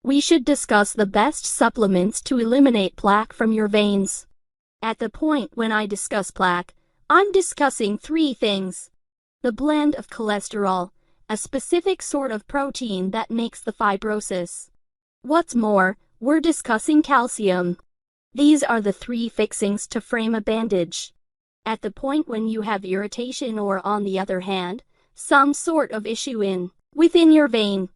we should discuss the best supplements to eliminate plaque from your veins. At the point when I discuss plaque, I'm discussing three things. The blend of cholesterol, a specific sort of protein that makes the fibrosis. What's more, we're discussing calcium. These are the three fixings to frame a bandage. At the point when you have irritation or, on the other hand, some sort of issue within your vein.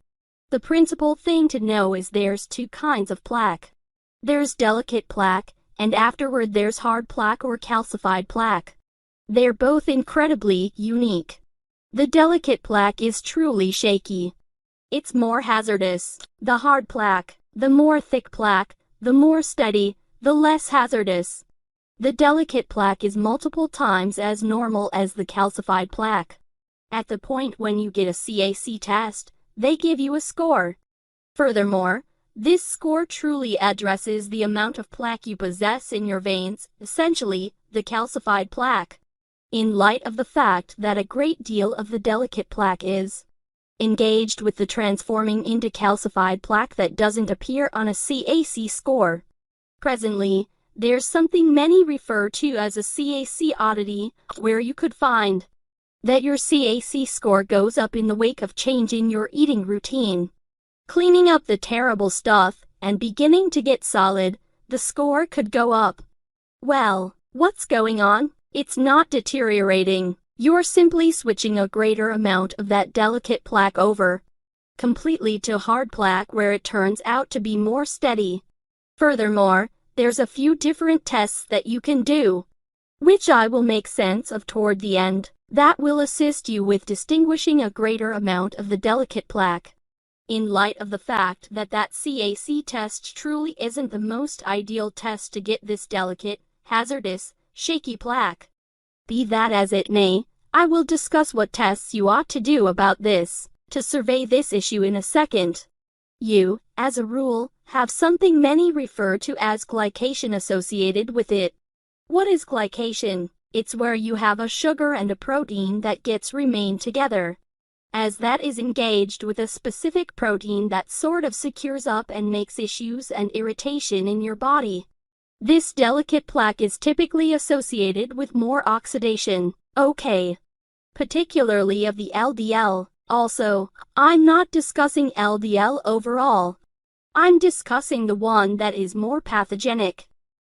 The principal thing to know is there's two kinds of plaque. There's delicate plaque, and afterward there's hard plaque or calcified plaque. They're both incredibly unique. The delicate plaque is truly shaky. It's more hazardous. The hard plaque, the more thick plaque, the more steady, the less hazardous. The delicate plaque is multiple times as normal as the calcified plaque. At the point when you get a CAC test, they give you a score. Furthermore, this score truly addresses the amount of plaque you possess in your veins, essentially, the calcified plaque. In light of the fact that a great deal of the delicate plaque is engaged with the transforming into calcified plaque that doesn't appear on a CAC score. Presently, there's something many refer to as a CAC oddity, where you could find that your CAC score goes up in the wake of changing your eating routine. Cleaning up the terrible stuff and beginning to get solid, the score could go up. Well, what's going on? It's not deteriorating. You're simply switching a greater amount of that delicate plaque over completely to hard plaque where it turns out to be more steady. Furthermore, there's a few different tests that you can do, which I will make sense of toward the end, that will assist you with distinguishing a greater amount of the delicate plaque. In light of the fact that CAC test truly isn't the most ideal test to get this delicate, hazardous, shaky plaque. Be that as it may, I will discuss what tests you ought to do about this, to survey this issue in a second. You, as a rule, have something many refer to as glycation associated with it. What is glycation? It's where you have a sugar and a protein that gets remain together. As that is engaged with a specific protein that sort of secures up and makes issues and irritation in your body. This delicate plaque is typically associated with more oxidation, particularly of the LDL. Also, I'm not discussing LDL overall. I'm discussing the one that is more pathogenic.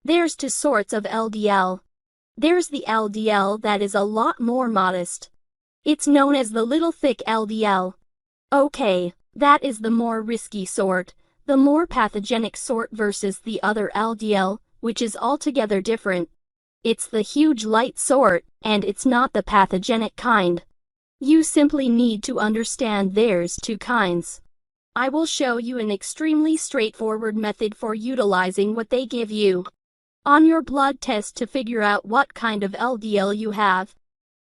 There's two sorts of LDL. There's the LDL that is a lot more modest. It's known as the little thick LDL. That is the more risky sort, the more pathogenic sort versus the other LDL, which is altogether different. It's the huge light sort, and it's not the pathogenic kind. You simply need to understand there's two kinds. I will show you an extremely straightforward method for utilizing what they give you on your blood test to figure out what kind of LDL you have.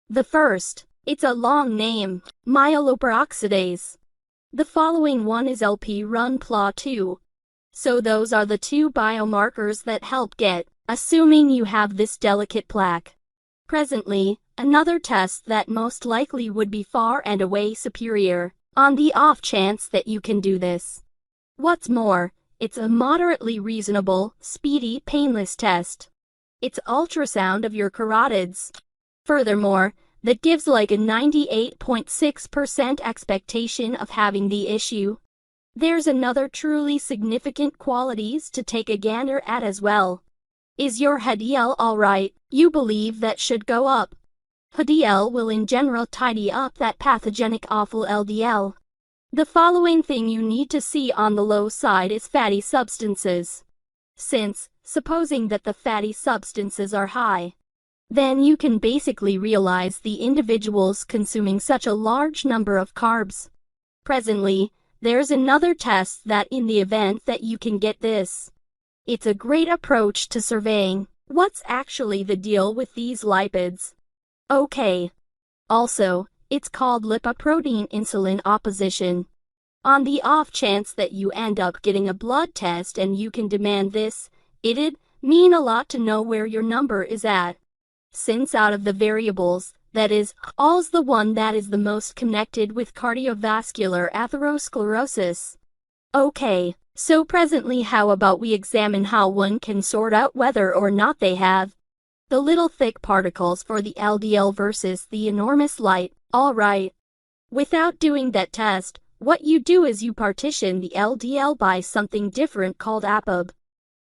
The first, it's a long name, myeloperoxidase. The following one is LP-run-PLA2. So those are the two biomarkers that help get, assuming you have this delicate plaque. Presently, another test that most likely would be far and away superior, on the off chance that you can do this. What's more, it's a moderately reasonable, speedy, painless test. It's ultrasound of your carotids. Furthermore, that gives like a 98.6% expectation of having the issue. There's another truly significant qualities to take a gander at as well. Is your HDL alright? You believe that should go up. HDL will in general tidy up that pathogenic awful LDL. The following thing you need to see on the low side is fatty substances. Since, supposing that the fatty substances are high, then you can basically realize the individuals consuming such a large number of carbs. Presently, there's another test that in the event that you can get this, it's a great approach to surveying what's actually the deal with these lipids. Also, it's called lipoprotein insulin opposition. On the off chance that you end up getting a blood test and you can demand this, it'd mean a lot to know where your number is at. Since out of the variables, that is, all's the one that is the most connected with cardiovascular atherosclerosis. Okay, so presently how about we examine how one can sort out whether or not they have the little thick particles for the LDL versus the enormous light. Alright. Without doing that test, what you do is you partition the LDL by something different called ApoB.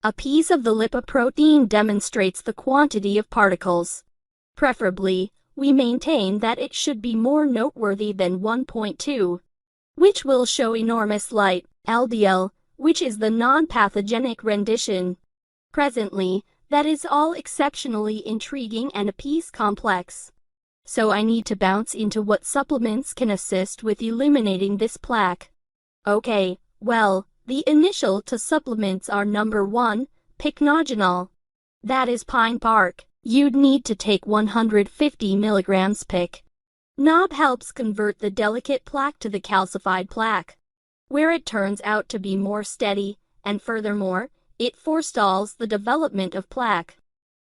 A piece of the lipoprotein demonstrates the quantity of particles. Preferably, we maintain that it should be more noteworthy than 1.2, which will show enormous light, LDL, which is the non-pathogenic rendition. Presently, that is all exceptionally intriguing and a piece complex. So I need to bounce into what supplements can assist with eliminating this plaque. Okay, well, the initial to supplements are number 1, pycnogenol. That is pine bark. You'd need to take 150 milligrams pic. Knob helps convert the delicate plaque to the calcified plaque, where it turns out to be more steady, and furthermore, it forestalls the development of plaque.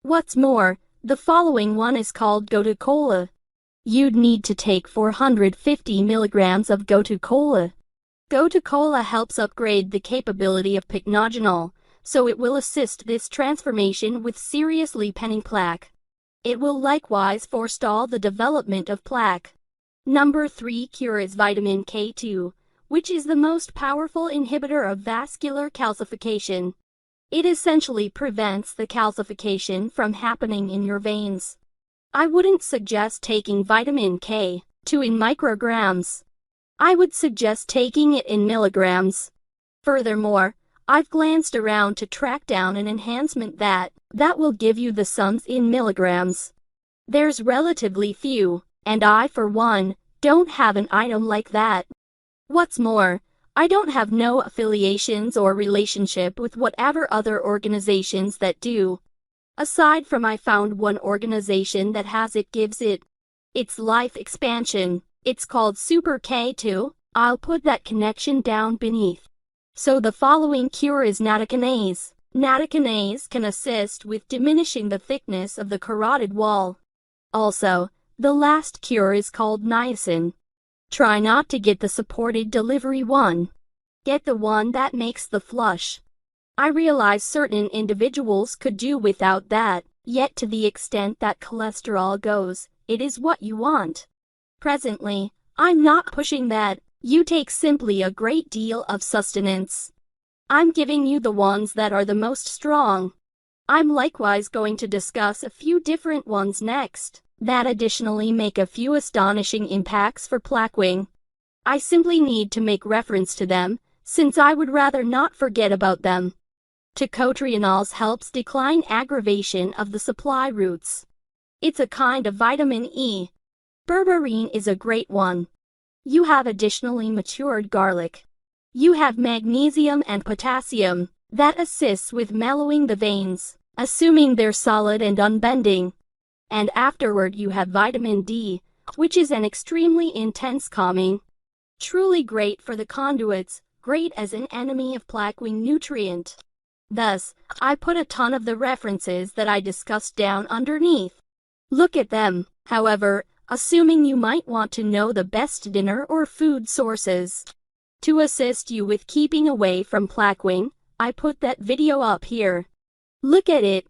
What's more, the following one is called gotu-kola. You'd need to take 450 milligrams of gotu-kola. Gotu-kola helps upgrade the capability of pycnogenol, so it will assist this transformation with seriously penning plaque. It will likewise forestall the development of plaque. Number 3 cure is vitamin K2, which is the most powerful inhibitor of vascular calcification. It essentially prevents the calcification from happening in your veins. I wouldn't suggest taking vitamin K2 in micrograms. I would suggest taking it in milligrams. Furthermore, I've glanced around to track down an enhancement that will give you the sums in milligrams. There's relatively few, and I, for one, don't have an item like that. What's more, I don't have no affiliations or relationship with whatever other organizations that do. Aside from I found one organization that has it gives it its life expansion. It's called Super K2. I'll put that connection down beneath. So the following cure is nattokinase. Nattokinase can assist with diminishing the thickness of the carotid wall. Also, the last cure is called niacin. Try not to get the supported delivery one. Get the one that makes the flush. I realize certain individuals could do without that, yet to the extent that cholesterol goes, it is what you want. Presently, I'm not pushing that. You take simply a great deal of sustenance. I'm giving you the ones that are the most strong. I'm likewise going to discuss a few different ones next, that additionally make a few astonishing impacts for plaquing. I simply need to make reference to them, since I would rather not forget about them. Tocotrienols helps decline aggravation of the supply routes. It's a kind of vitamin E. Berberine is a great one. You have additionally matured garlic. You have magnesium and potassium, that assists with mellowing the veins, assuming they're solid and unbending. And afterward you have vitamin D, which is an extremely intense calming. Truly great for the conduits, great as an enemy of plaquing nutrient. Thus, I put a ton of the references that I discussed down underneath. Look at them. However, assuming you might want to know the best dinner or food sources to assist you with keeping away from plaquing, I put that video up here. Look at it.